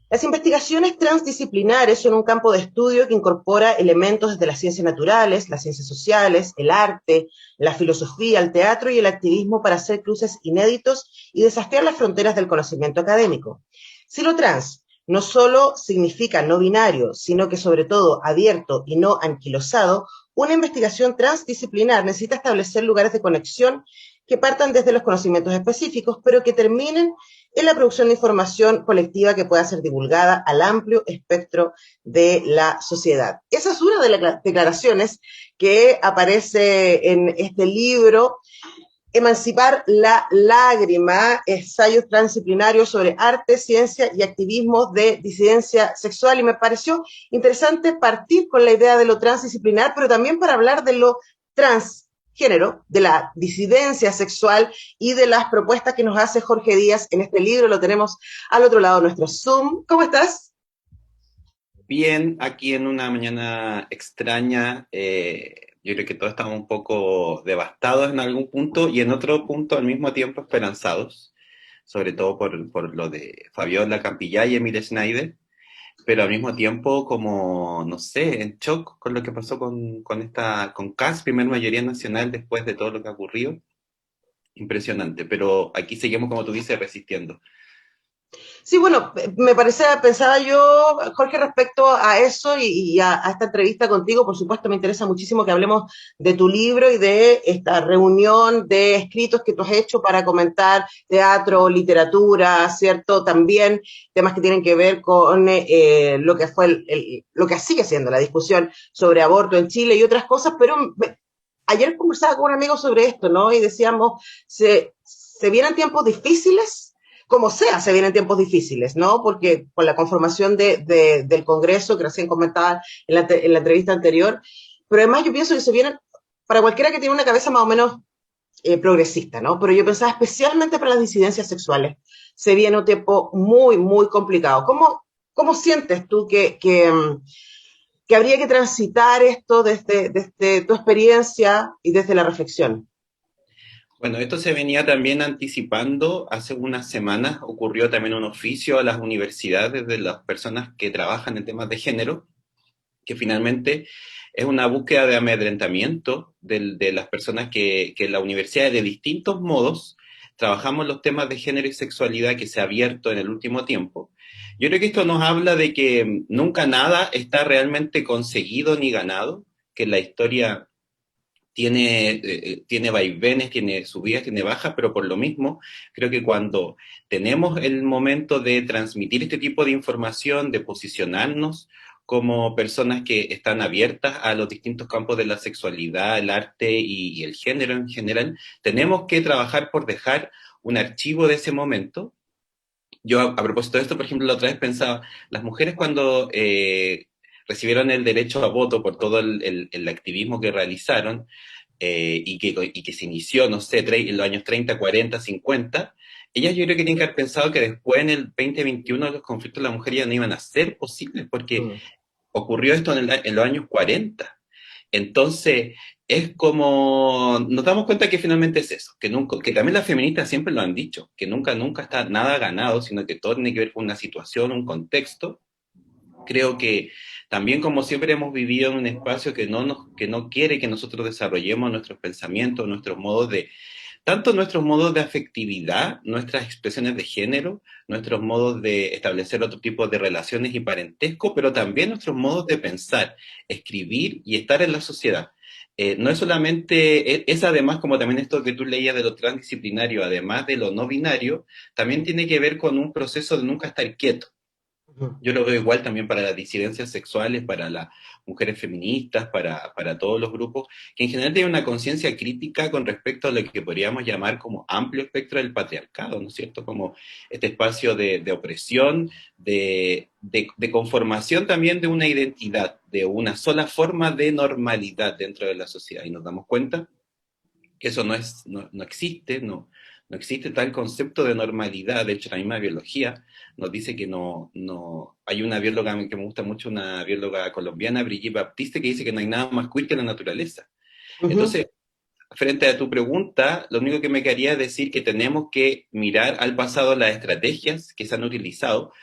Las investigaciones transdisciplinares son un campo de estudio que incorpora elementos desde las ciencias naturales, las ciencias sociales, el arte, la filosofía, el teatro y el activismo para hacer cruces inéditos y desafiar las fronteras del conocimiento académico. Si lo trans no solo significa no binario, sino que sobre todo abierto y no anquilosado, una investigación transdisciplinar necesita establecer lugares de conexión que partan desde los conocimientos específicos, pero que terminen en la producción de información colectiva que pueda ser divulgada al amplio espectro de la sociedad. Esa es una de las declaraciones que aparece en este libro, Emancipar la lágrima, ensayos transdisciplinarios sobre arte, ciencia y activismo de disidencia sexual. Y me pareció interesante partir con la idea de lo transdisciplinar, pero también para hablar de lo transgénero, de la disidencia sexual y de las propuestas que nos hace Jorge Díaz en este libro. Lo tenemos al otro lado de nuestro Zoom. ¿Cómo estás? Bien, aquí en una mañana extraña, yo creo que todos estamos un poco devastados en algún punto y en otro punto al mismo tiempo esperanzados, sobre todo por lo de Fabiola Campillay y Emilia Schneider, pero al mismo tiempo como, no sé, en shock con lo que pasó con CAS, primer mayoría nacional, después de todo lo que ha ocurrido. Impresionante, pero aquí seguimos, como tú dices, resistiendo. Sí, bueno, me parece, pensaba yo, Jorge, respecto a eso y a esta entrevista contigo, por supuesto, me interesa muchísimo que hablemos de tu libro y de esta reunión de escritos que tú has hecho para comentar teatro, literatura, ¿cierto? También temas que tienen que ver con lo que fue lo que sigue siendo la discusión sobre aborto en Chile y otras cosas, pero ayer conversaba con un amigo sobre esto, ¿no? Y decíamos, se vienen tiempos difíciles, como sea, se vienen tiempos difíciles, ¿no? Porque con la conformación del Congreso, que recién comentaba en la entrevista anterior, pero además yo pienso que se vienen, para cualquiera que tiene una cabeza más o menos progresista, ¿no? Pero yo pensaba especialmente para las disidencias sexuales, se viene un tiempo muy, muy complicado. ¿Cómo sientes tú que habría que transitar esto desde tu experiencia y desde la reflexión? Bueno, esto se venía también anticipando. Hace unas semanas ocurrió también un oficio a las universidades de las personas que trabajan en temas de género, que finalmente es una búsqueda de amedrentamiento de las personas que en la universidad de distintos modos trabajamos los temas de género y sexualidad que se ha abierto en el último tiempo. Yo creo que esto nos habla de que nunca nada está realmente conseguido ni ganado, que la historia tiene vaivenes, tiene subidas, tiene bajas, pero por lo mismo, creo que cuando tenemos el momento de transmitir este tipo de información, de posicionarnos como personas que están abiertas a los distintos campos de la sexualidad, el arte y el género en general, tenemos que trabajar por dejar un archivo de ese momento. Yo a propósito de esto, por ejemplo, la otra vez pensaba, las mujeres cuando recibieron el derecho a voto por todo el activismo que realizaron, y que se inició, no sé, en los años 30, 40, 50, ellas yo creo que tienen que haber pensado que después en el 2021 los conflictos de la mujer ya no iban a ser posibles, porque Mm. ocurrió esto en los años 40. Entonces, es como, nos damos cuenta que finalmente es eso, que nunca, que también las feministas siempre lo han dicho, que nunca, nunca está nada ganado, sino que todo tiene que ver con una situación, un contexto. Creo que también como siempre hemos vivido en un espacio que no quiere que nosotros desarrollemos nuestros pensamientos, nuestros modos de, tanto nuestros modos de afectividad, nuestras expresiones de género, nuestros modos de establecer otro tipo de relaciones y parentesco, pero también nuestros modos de pensar, escribir y estar en la sociedad. No es solamente, es además como también esto que tú leías de lo transdisciplinario, además de lo no binario, también tiene que ver con un proceso de nunca estar quieto. Ujú. Yo lo veo igual también para las disidencias sexuales, para las mujeres feministas, para todos los grupos, que en general tienen una conciencia crítica con respecto a lo que podríamos llamar como amplio espectro del patriarcado, ¿no es cierto? Como este espacio de opresión, de conformación también de una identidad, de una sola forma de normalidad dentro de la sociedad. Y nos damos cuenta que eso no existe, no existe tal concepto de normalidad. De hecho, la misma biología nos dice que no, hay una bióloga que me gusta mucho, una bióloga colombiana, Brigitte Baptiste, que dice que no hay nada más queer que la naturaleza. Ujú. Entonces, frente a tu pregunta, lo único que me quería decir que tenemos que mirar al pasado las estrategias que se han utilizado.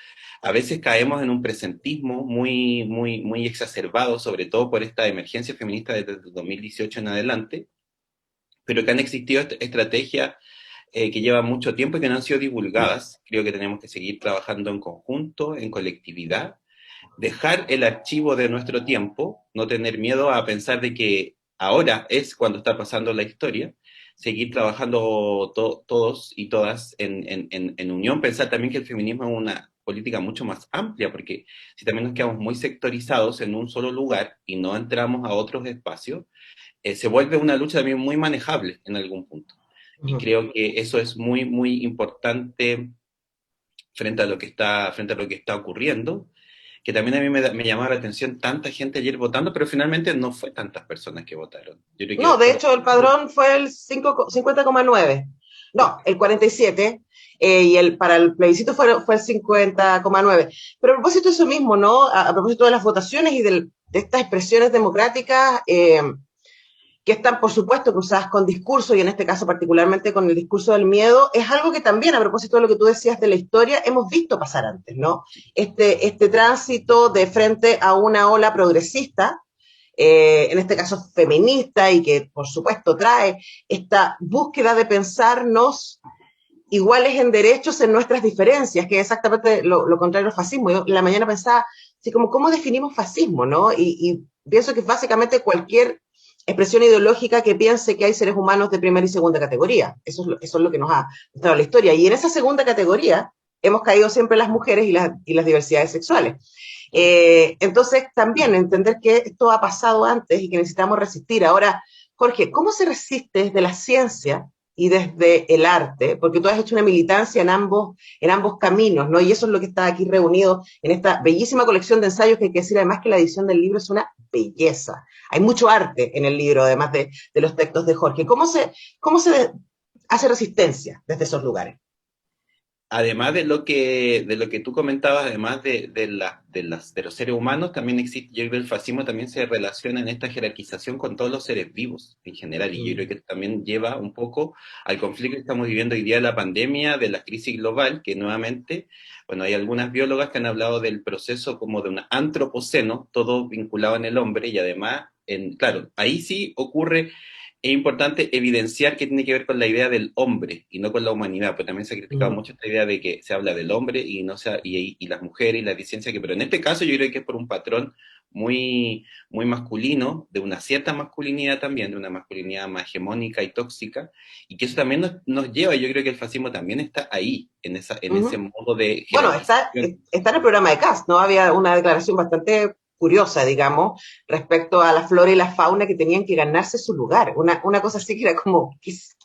a veces caemos en un presentismo muy exacerbado, sobre todo por esta emergencia feminista desde el 2018 en adelante, pero que han existido estrategias que llevan mucho tiempo y que no han sido divulgadas. Creo que tenemos que seguir trabajando en conjunto, en colectividad, dejar el archivo de nuestro tiempo, no tener miedo a pensar de que ahora es cuando está pasando la historia, seguir trabajando todos y todas en unión, pensar también que el feminismo es una política mucho más amplia, porque si también nos quedamos muy sectorizados en un solo lugar y no entramos a otros espacios, se vuelve una lucha también muy manejable en algún punto. Y Ujú. creo que eso es muy importante frente a lo que está ocurriendo, que también a mí me llamaba la atención tanta gente ayer votando, pero finalmente no fue tantas personas que votaron. Yo creo No, que de fueron... hecho el padrón fue el 50,9. No, el 47. Y para el plebiscito fue el 50,9. Pero a propósito de eso mismo, ¿no? A propósito de las votaciones y de estas expresiones democráticas, que están, por supuesto, cruzadas con discursos, y en este caso particularmente con el discurso del miedo, es algo que también, a propósito de lo que tú decías de la historia, hemos visto pasar antes, ¿no? Este tránsito de frente a una ola progresista, en este caso feminista, y que, por supuesto, trae esta búsqueda de pensarnos iguales en derechos en nuestras diferencias, que es exactamente lo contrario al fascismo. Yo en la mañana pensaba, así como, ¿cómo definimos fascismo, no? Y pienso que es básicamente cualquier expresión ideológica que piense que hay seres humanos de primera y segunda categoría. Eso es lo que nos ha mostrado la historia. Y en esa segunda categoría hemos caído siempre las mujeres y las diversidades sexuales. Entonces, también entender que esto ha pasado antes y que necesitamos resistir. Ahora, Jorge, ¿cómo se resiste desde la ciencia y desde el arte? Porque tú has hecho una militancia en ambos caminos, ¿no? Y eso es lo que está aquí reunido en esta bellísima colección de ensayos, que hay que decir además que la edición del libro es una belleza. Hay mucho arte en el libro, además de los textos de Jorge. ¿Cómo se hace resistencia desde esos lugares? Además de lo que tú comentabas, además de los seres humanos, también existe, yo creo que el fascismo también se relaciona en esta jerarquización con todos los seres vivos en general, y yo creo que también lleva un poco al conflicto que estamos viviendo hoy día de la pandemia, de la crisis global, que nuevamente, bueno, hay algunas biólogas que han hablado del proceso como de un antropoceno, todo vinculado en el hombre, y además, claro, ahí sí ocurre. Es importante evidenciar que tiene que ver con la idea del hombre y no con la humanidad, pues también se ha criticado Mm. mucho esta idea de que se habla del hombre y no se, y las mujeres y la disidencia, que, pero en este caso yo creo que es por un patrón muy masculino, de una cierta masculinidad también, de una masculinidad más hegemónica y tóxica, y que eso también nos lleva, yo creo que el fascismo también está ahí, en ese Ujú. modo de Bueno, está, jerarquización. está en el programa de Cast, ¿no? Había una declaración bastante curiosa, digamos, respecto a la flora y la fauna que tenían que ganarse su lugar. Una cosa así que era como, ¿qué es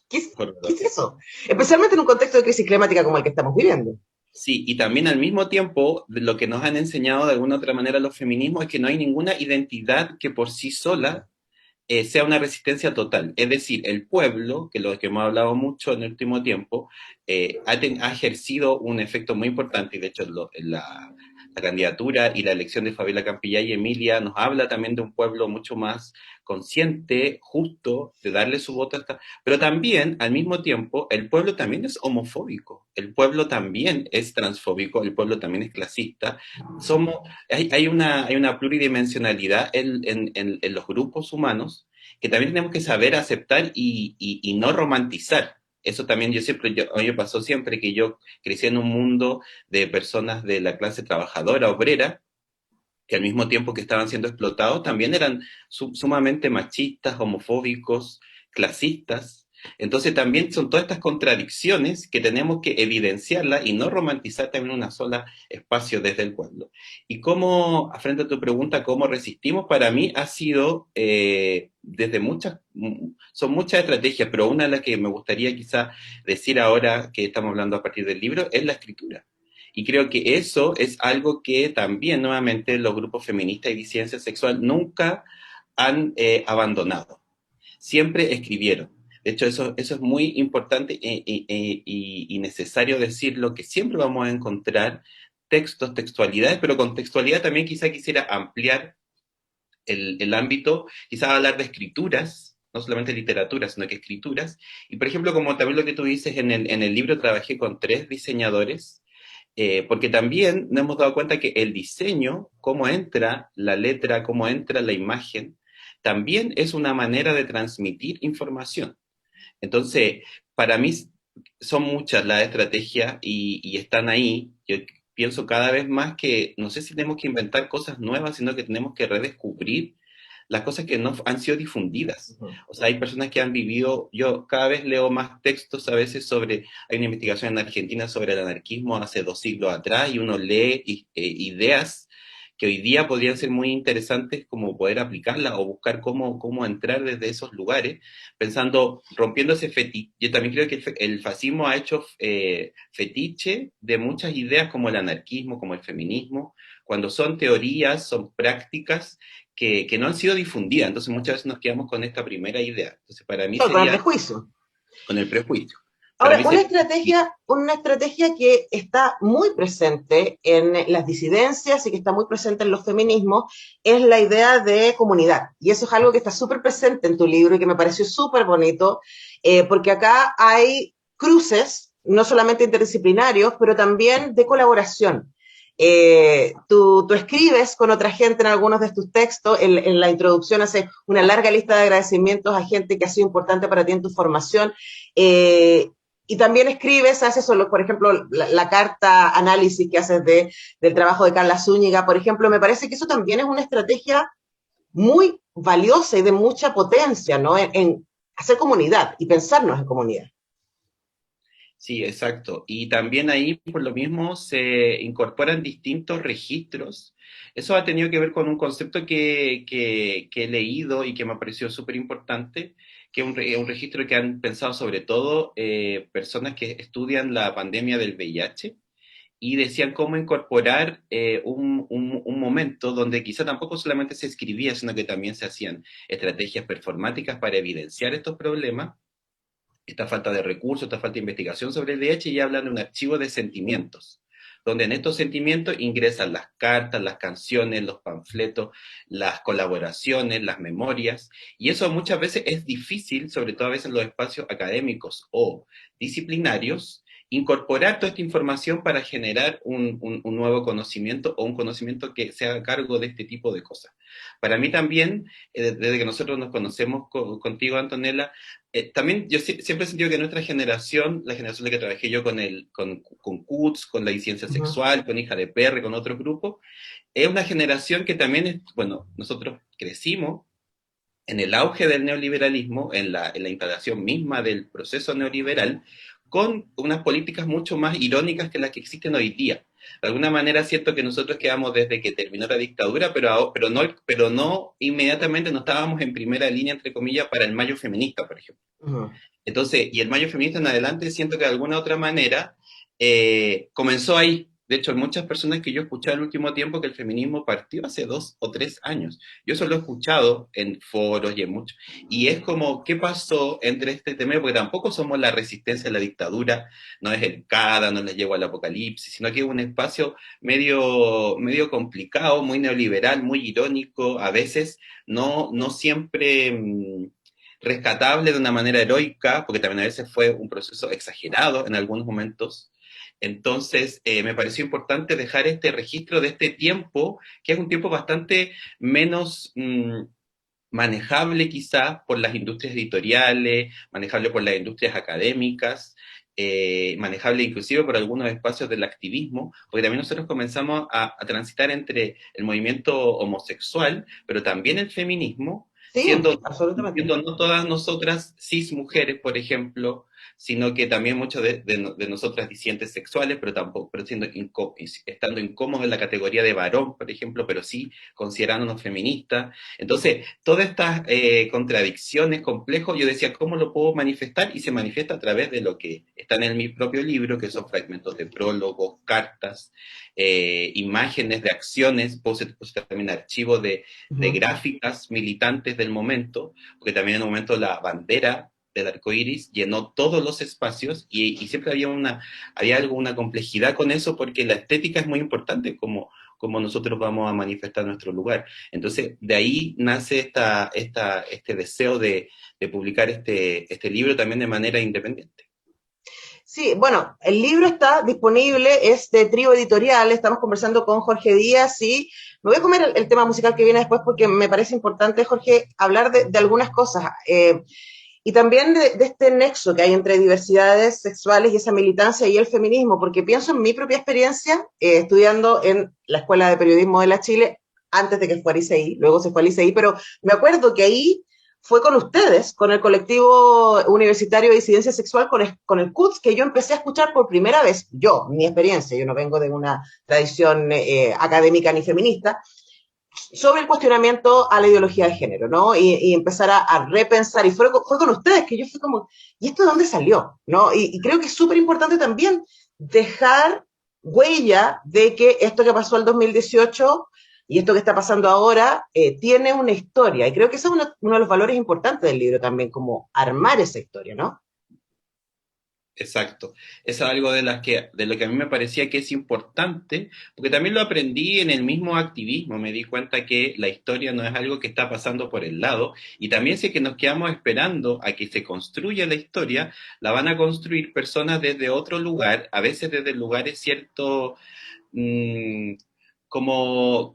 eso? Especialmente en un contexto de crisis climática como el que estamos viviendo. Sí, y también al mismo tiempo, lo que nos han enseñado de alguna otra manera los feminismos es que no hay ninguna identidad que por sí sola sea una resistencia total. Es decir, el pueblo, que lo que hemos hablado mucho en el último tiempo, ha ejercido un efecto muy importante, y de hecho la candidatura y la elección de Fabiola Campillay y Emilia nos habla también de un pueblo mucho más consciente, justo, de darle su voto hasta... Pero también, al mismo tiempo, el pueblo también es homofóbico, el pueblo también es transfóbico, el pueblo también es clasista. Somos, hay una pluridimensionalidad en los grupos humanos que también tenemos que saber aceptar y no romantizar. Eso también a mí me pasó siempre que yo crecí en un mundo de personas de la clase trabajadora, obrera, que al mismo tiempo que estaban siendo explotados, también eran sumamente machistas, homofóbicos, clasistas. Entonces también son todas estas contradicciones que tenemos que evidenciarlas y no romantizar también una sola espacio desde el pueblo. Y cómo, frente a tu pregunta, cómo resistimos, para mí ha sido desde son muchas estrategias, pero una de las que me gustaría quizá decir ahora que estamos hablando a partir del libro es la escritura. Y creo que eso es algo que también nuevamente los grupos feministas y disidencia sexual nunca han abandonado. Siempre escribieron. De hecho, eso es muy importante y necesario decirlo, que siempre vamos a encontrar textos, textualidades, pero con textualidad también quizá quisiera ampliar el ámbito, quizá hablar de escrituras, no solamente literatura, sino que escrituras. Y por ejemplo, como también lo que tú dices, en el libro trabajé con tres diseñadores Porque también nos hemos dado cuenta que el diseño, cómo entra la letra, cómo entra la imagen, también es una manera de transmitir información. Entonces, para mí son muchas las estrategias y están ahí. Yo pienso cada vez más que no sé si tenemos que inventar cosas nuevas, sino que tenemos que redescubrir las cosas que no han sido difundidas. O sea, hay personas que han vivido, yo cada vez leo más textos a veces sobre, hay una investigación en Argentina sobre el anarquismo hace 2 siglos atrás y uno lee ideas que hoy día podrían ser muy interesantes como poder aplicarlas o buscar cómo entrar desde esos lugares, pensando, rompiendo ese fetiche. Yo también creo que el fascismo ha hecho fetiche de muchas ideas como el anarquismo, como el feminismo, cuando son teorías, son prácticas que no han sido difundidas, entonces muchas veces nos quedamos con esta primera idea. Entonces para mí Claro, con el sería prejuicio. con el prejuicio. Para Ahora, mí sería... una estrategia que está muy presente en las disidencias y que está muy presente en los feminismos es la idea de comunidad. Y eso es algo que está súper presente en tu libro y que me pareció súper bonito, porque acá hay cruces, no solamente interdisciplinarios, pero también de colaboración. Tú escribes con otra gente en algunos de tus textos, en la introducción hace una larga lista de agradecimientos a gente que ha sido importante para ti en tu formación. Eh, y también escribes, haces solo, por ejemplo, la carta análisis que haces del trabajo de Carla Zúñiga, por ejemplo, me parece que eso también es una estrategia muy valiosa y de mucha potencia, ¿no? En hacer comunidad y pensarnos en comunidad. Sí, exacto. Y también ahí, por lo mismo, se incorporan distintos registros. Eso ha tenido que ver con un concepto que he leído y que me pareció súper importante, que es un registro que han pensado sobre todo personas que estudian la pandemia del VIH y decían cómo incorporar un momento donde quizá tampoco solamente se escribía, sino que también se hacían estrategias performáticas para evidenciar estos problemas, esta falta de recursos, esta falta de investigación sobre el VIH, y hablan de un archivo de sentimientos, donde en estos sentimientos ingresan las cartas, las canciones, los panfletos, las colaboraciones, las memorias, y eso muchas veces es difícil, sobre todo a veces en los espacios académicos o disciplinarios, incorporar toda esta información para generar un nuevo conocimiento o un conocimiento que se haga cargo de este tipo de cosas. Para mí también, desde que nosotros nos conocemos contigo, Antonella, también yo siempre he sentido que nuestra generación, la generación en la que trabajé yo con CUTS, con la disidencia Uh -huh. sexual, con Hija de Perre, con otro grupo, es una generación que también, bueno, nosotros crecimos en el auge del neoliberalismo, en la instalación misma del proceso neoliberal, con unas políticas mucho más irónicas que las que existen hoy día. De alguna manera siento que nosotros quedamos desde que terminó la dictadura, pero no inmediatamente no estábamos en primera línea, entre comillas, para el mayo feminista, por ejemplo. Uh -huh. Entonces, y el mayo feminista en adelante siento que de alguna otra manera comenzó ahí. De hecho, hay muchas personas que yo he escuchado en el último tiempo que el feminismo partió hace 2 o 3 años. Yo eso lo he escuchado en foros y en muchos. Y es como, ¿qué pasó entre este tema? Porque tampoco somos la resistencia a la dictadura, no es el CADA, no les llegó al apocalipsis, sino que es un espacio medio complicado, muy neoliberal, muy irónico, a veces no siempre rescatable de una manera heroica, porque también a veces fue un proceso exagerado en algunos momentos. Entonces, me pareció importante dejar este registro de este tiempo, que es un tiempo bastante menos manejable quizá por las industrias editoriales, manejable por las industrias académicas, manejable inclusive por algunos espacios del activismo, porque también nosotros comenzamos a transitar entre el movimiento homosexual, pero también el feminismo, Sí, siendo, absolutamente. siendo no todas nosotras cis mujeres, por ejemplo, sino que también muchos de nosotras disidentes sexuales, pero tampoco, pero estando incómodos en la categoría de varón, por ejemplo, pero sí considerándonos feministas. Entonces, todas estas contradicciones, complejos, yo decía, ¿cómo lo puedo manifestar? Y se manifiesta a través de lo que está en mi propio libro, que son fragmentos de prólogos, cartas, imágenes de acciones, puse también archivos Uh de -huh. gráficas militantes del momento, porque también en un momento la bandera del arco iris llenó todos los espacios y siempre había alguna complejidad con eso porque la estética es muy importante como nosotros vamos a manifestar nuestro lugar. Entonces, de ahí nace este deseo de publicar este libro también de manera independiente. Sí, bueno, el libro está disponible, es de Trío Editorial, estamos conversando con Jorge Díaz y me voy a comer el tema musical que viene después porque me parece importante, Jorge, hablar de algunas cosas. Y también de este nexo que hay entre diversidades sexuales y esa militancia y el feminismo, porque pienso en mi propia experiencia estudiando en la Escuela de Periodismo de la Chile, antes de que fuera ICI, luego se fue al ICI, pero me acuerdo que ahí fue con ustedes, con el colectivo universitario de disidencia sexual, con el CUTS, que yo empecé a escuchar por primera vez, yo, mi experiencia, yo no vengo de una tradición académica ni feminista, sobre el cuestionamiento a la ideología de género, ¿no? Y empezar a repensar, y fue con ustedes que yo fui como, ¿y esto de dónde salió? ¿No? Y creo que es súper importante también dejar huella de que esto que pasó el 2018 y esto que está pasando ahora tiene una historia, y creo que ese es uno de los valores importantes del libro también, como armar esa historia, ¿no? Exacto. Eso es algo de lo que a mí me parecía que es importante, porque también lo aprendí en el mismo activismo. Me di cuenta que la historia no es algo que está pasando por el lado, y también si es que nos quedamos esperando a que se construya la historia, la van a construir personas desde otro lugar, a veces desde lugares cierto mmm, como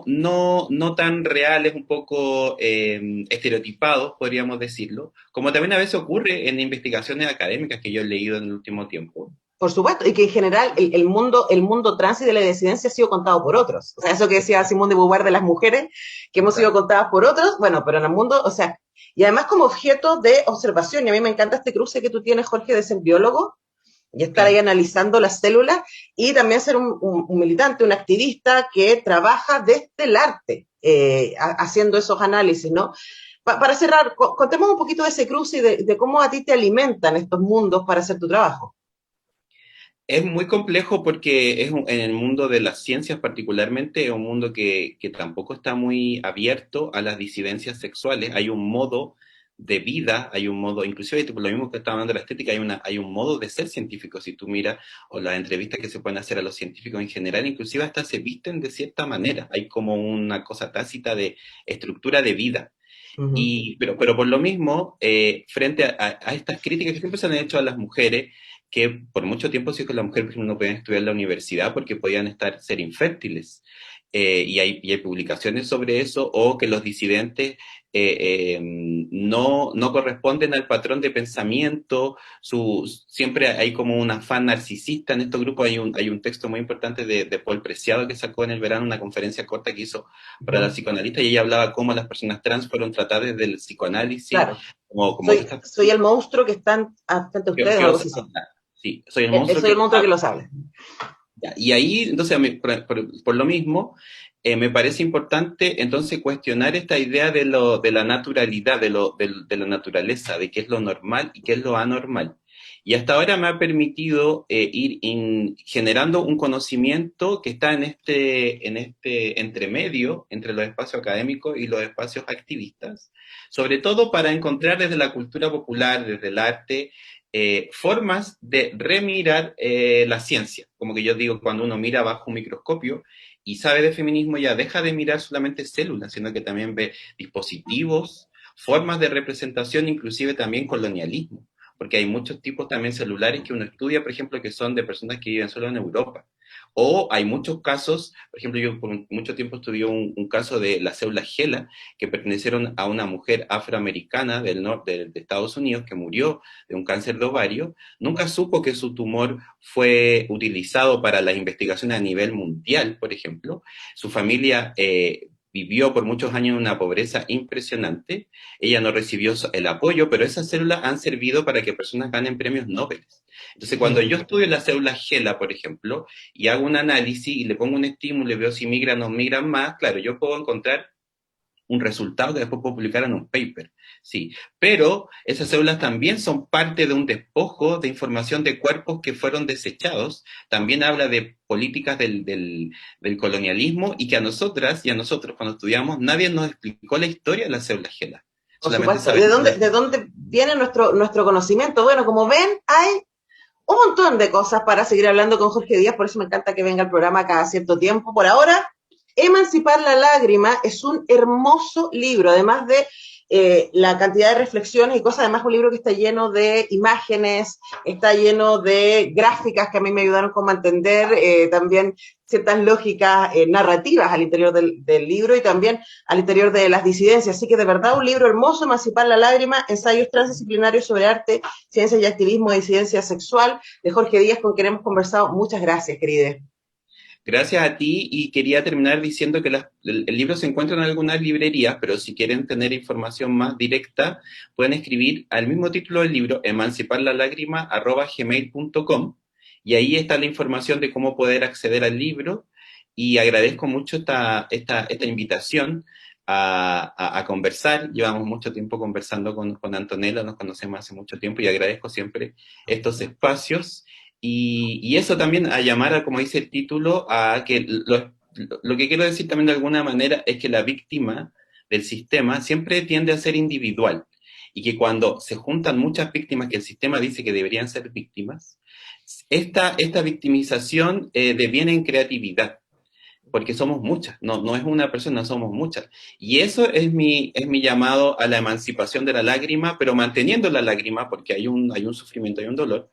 no tan reales, un poco estereotipados, podríamos decirlo, como también a veces ocurre en investigaciones académicas que yo he leído en el último tiempo. Por supuesto, y que en general el mundo trans y de la disidencia ha sido contado por otros. O sea, eso que decía Simone de Beauvoir de las mujeres, que hemos sido contadas por otros, bueno, pero en el mundo, o sea, y además como objeto de observación, y a mí me encanta este cruce que tú tienes, Jorge, de ser biólogo y estar ahí Claro. analizando las células, y también ser un militante, un activista que trabaja desde el arte, haciendo esos análisis, ¿no? Para cerrar, contemos un poquito de ese cruce y de cómo a ti te alimentan estos mundos para hacer tu trabajo. Es muy complejo porque en el mundo de las ciencias particularmente es un mundo que tampoco está muy abierto a las disidencias sexuales. Hay un modo de vida, hay un modo, inclusive por lo mismo que estaba hablando de la estética, hay un modo de ser científico. Si tú miras o las entrevistas que se pueden hacer a los científicos en general, inclusive hasta se visten de cierta manera. Hay como una cosa tácita de estructura de vida. Uh -huh. Pero por lo mismo, frente a estas críticas que siempre se han hecho a las mujeres, que por mucho tiempo sí que las mujeres, por ejemplo, no podían estudiar en la universidad porque podían ser infértiles. Y hay publicaciones sobre eso, o que los disidentes no corresponden al patrón de pensamiento, siempre hay como un afán narcisista en estos grupos. Hay un texto muy importante de Paul Preciado que sacó en el verano, una conferencia corta que hizo para la psicoanalista, y ella hablaba cómo las personas trans fueron tratadas desde el psicoanálisis, Claro, como soy, estas soy el monstruo que están frente a ustedes, que o algo os así. Sí. habla. Sí, soy el monstruo Soy que el os monstruo que habla. los habla. Ya, y ahí, entonces, por lo mismo, me parece importante entonces cuestionar esta idea de la naturalidad, de la naturaleza, de qué es lo normal y qué es lo anormal. Y hasta ahora me ha permitido generando un conocimiento que está en este entremedio entre los espacios académicos y los espacios activistas, sobre todo para encontrar desde la cultura popular, desde el arte, formas de remirar la ciencia. Como que yo digo, cuando uno mira bajo un microscopio y sabe de feminismo, ya deja de mirar solamente células, sino que también ve dispositivos, formas de representación, inclusive también colonialismo, porque hay muchos tipos también celulares que uno estudia, por ejemplo, que son de personas que viven solo en Europa. O hay muchos casos, por ejemplo, yo por mucho tiempo estudié un caso de las células GELA, que pertenecieron a una mujer afroamericana del norte de Estados Unidos que murió de un cáncer de ovario. Nunca supo que su tumor fue utilizado para las investigaciones a nivel mundial, por ejemplo. Su familia vivió por muchos años en una pobreza impresionante. Ella no recibió el apoyo, pero esas células han servido para que personas ganen premios Nobel. Entonces, cuando yo estudio las células GELA, por ejemplo, y hago un análisis y le pongo un estímulo y veo si migran o no migran más, claro, yo puedo encontrar un resultado que después puedo publicar en un paper, sí. Pero esas células también son parte de un despojo de información de cuerpos que fueron desechados. También habla de políticas del colonialismo, y que a nosotras y a nosotros cuando estudiamos nadie nos explicó la historia de las células GELA. Por Solamente supuesto. ¿Y sabemos de dónde viene nuestro conocimiento? Bueno, como ven, hay un montón de cosas para seguir hablando con Jorge Díaz, por eso me encanta que venga al programa cada cierto tiempo. Por ahora, Emancipar la lágrima es un hermoso libro, además de la cantidad de reflexiones y cosas, además un libro que está lleno de imágenes, está lleno de gráficas que a mí me ayudaron como a entender también ciertas lógicas narrativas al interior del libro y también al interior de las disidencias. Así que de verdad un libro hermoso, Emancipar la lágrima, ensayos transdisciplinarios sobre arte, ciencia y activismo, disidencia sexual, de Jorge Díaz, con quien hemos conversado. Muchas gracias, querida. Gracias a ti, y quería terminar diciendo que el libro se encuentra en algunas librerías, pero si quieren tener información más directa, pueden escribir al mismo título del libro, emanciparlalágrima@gmail.com, y ahí está la información de cómo poder acceder al libro, y agradezco mucho esta invitación a conversar. Llevamos mucho tiempo conversando con Antonella, nos conocemos hace mucho tiempo, y agradezco siempre estos espacios. Y eso también a llamar, a, como dice el título, a que lo que quiero decir también de alguna manera es que la víctima del sistema siempre tiende a ser individual, y que cuando se juntan muchas víctimas que el sistema dice que deberían ser víctimas, esta victimización deviene en creatividad, porque somos muchas, no es una persona, somos muchas. Y eso es mi llamado a la emancipación de la lágrima, pero manteniendo la lágrima, porque hay un sufrimiento, hay un dolor,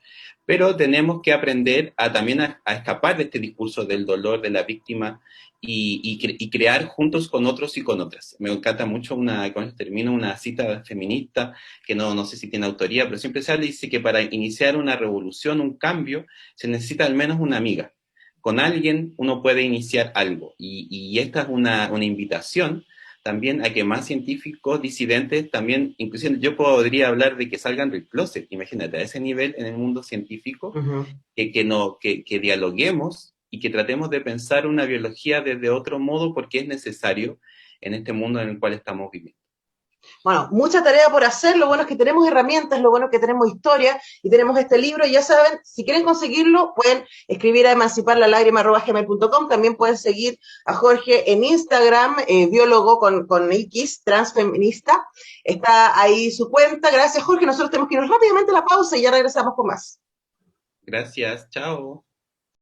pero tenemos que aprender también a escapar de este discurso del dolor, de la víctima, y crear juntos con otros y con otras. Me encanta mucho cuando termino una cita feminista, que no sé si tiene autoría, pero siempre se habla y dice que para iniciar una revolución, un cambio, se necesita al menos una amiga. Con alguien uno puede iniciar algo, y esta es una invitación también a que más científicos disidentes también, inclusive yo podría hablar de que salgan del closet, imagínate, a ese nivel en el mundo científico, que dialoguemos y que tratemos de pensar una biología desde otro modo, porque es necesario en este mundo en el cual estamos viviendo. Bueno, mucha tarea por hacer, lo bueno es que tenemos herramientas, lo bueno es que tenemos historia y tenemos este libro, y ya saben, si quieren conseguirlo, pueden escribir a emanciparlalágrima@gmail.com, también pueden seguir a Jorge en Instagram, biólogo con X, transfeminista, está ahí su cuenta. Gracias, Jorge, nosotros tenemos que irnos rápidamente a la pausa y ya regresamos con más. Gracias, chao.